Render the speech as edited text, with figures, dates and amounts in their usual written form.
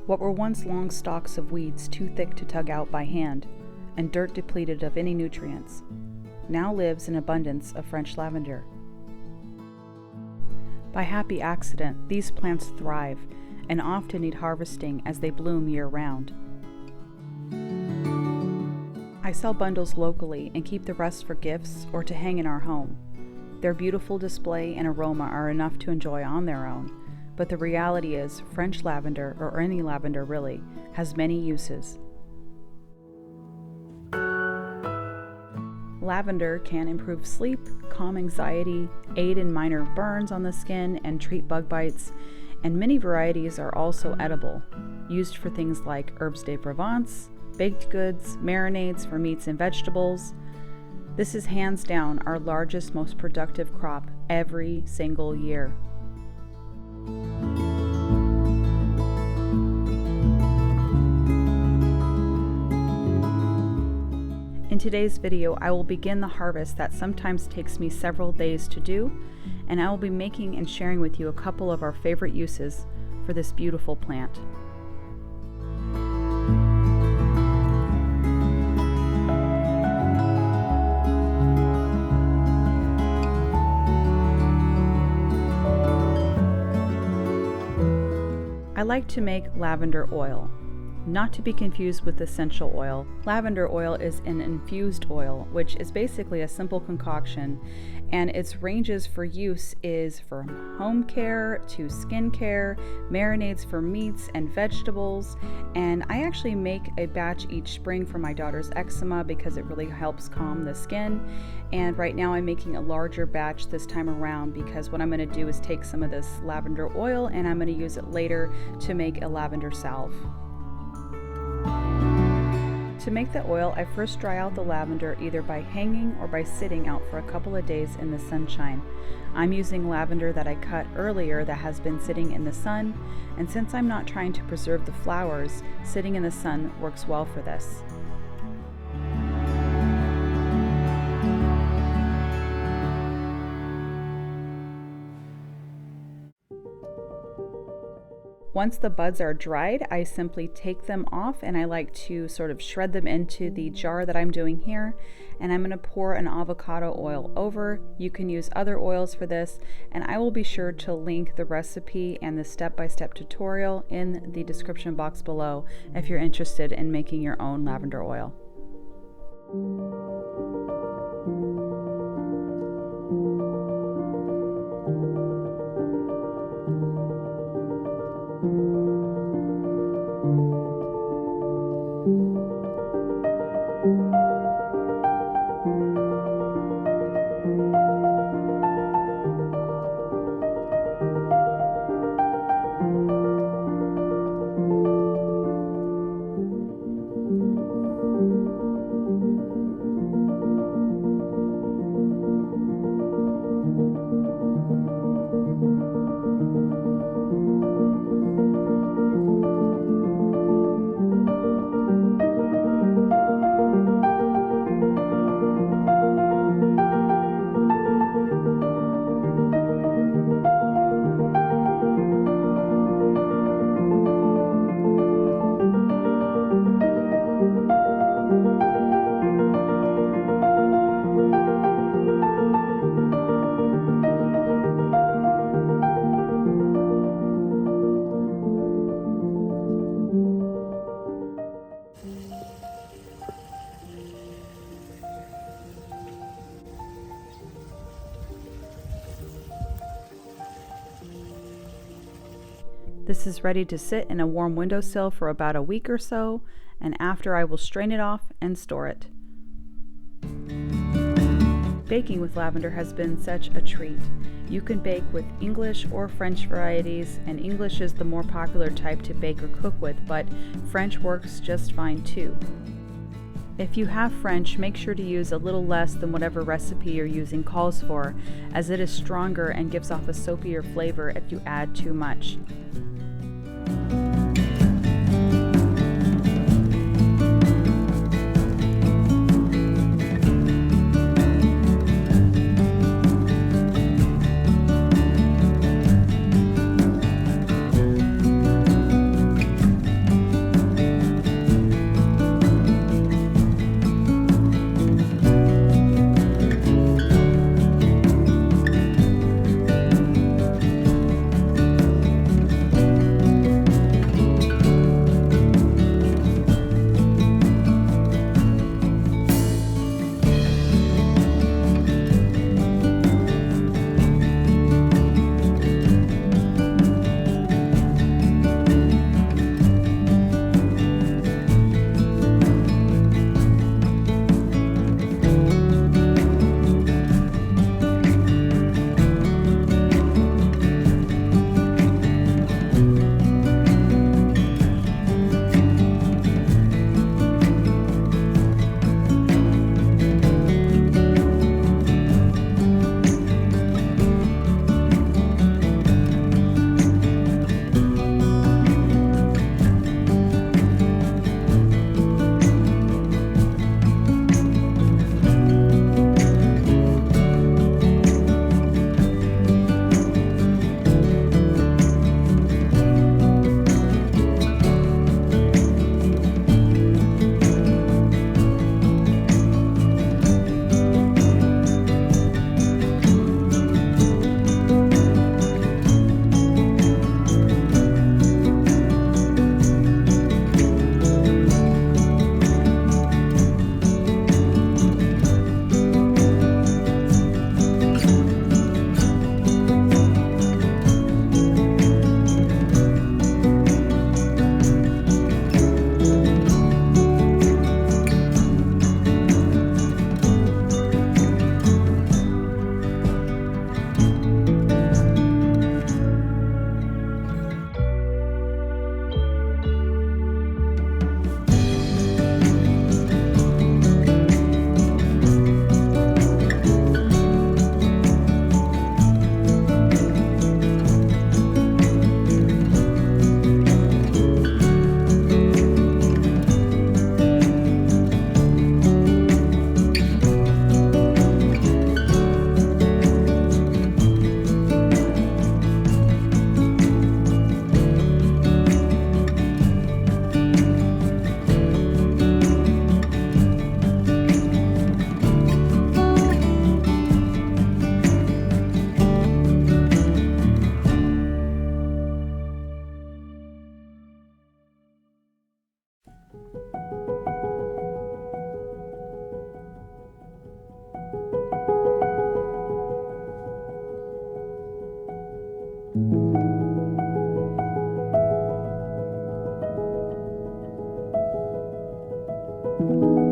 What were once long stalks of weeds too thick to tug out by hand, and dirt depleted of any nutrients, now lives in abundance of French lavender. By happy accident, these plants thrive and often need harvesting as they bloom year-round. I sell bundles locally and keep the rest for gifts or to hang in our home. Their beautiful display and aroma are enough to enjoy on their own, but the reality is French lavender, or any lavender really, has many uses. Lavender can improve sleep, calm anxiety, aid in minor burns on the skin, and treat bug bites, and many varieties are also edible, used for things like herbes de Provence, baked goods, marinades for meats and vegetables. This is hands down our largest, most productive crop every single year. In today's video, I will begin the harvest that sometimes takes me several days to do, and I will be making and sharing with you a couple of our favorite uses for this beautiful plant. I like to make lavender oil, not to be confused with essential oil. Lavender oil is an infused oil, which is basically a simple concoction, and its ranges for use is from home care to skin care, marinades for meats and vegetables, and I actually make a batch each spring for my daughter's eczema because it really helps calm the skin. And right now I'm making a larger batch this time around because what I'm going to do is take some of this lavender oil and I'm going to use it later to make a lavender salve. To make the oil, I first dry out the lavender either by hanging or by sitting out for a couple of days in the sunshine. I'm using lavender that I cut earlier that has been sitting in the sun, and since I'm not trying to preserve the flowers, sitting in the sun works well for this. Once the buds are dried, I simply take them off and I like to sort of shred them into the jar that I'm doing here, and I'm going to pour an avocado oil over. You can use other oils for this, and I will be sure to link the recipe and the step-by-step tutorial in the description box below if you're interested in making your own lavender oil. This is ready to sit in a warm windowsill for about a week or so, and after I will strain it off and store it. Baking with lavender has been such a treat. You can bake with English or French varieties, and English is the more popular type to bake or cook with, but French works just fine too. If you have French, make sure to use a little less than whatever recipe you're using calls for, as it is stronger and gives off a soapier flavor if you add too much. you.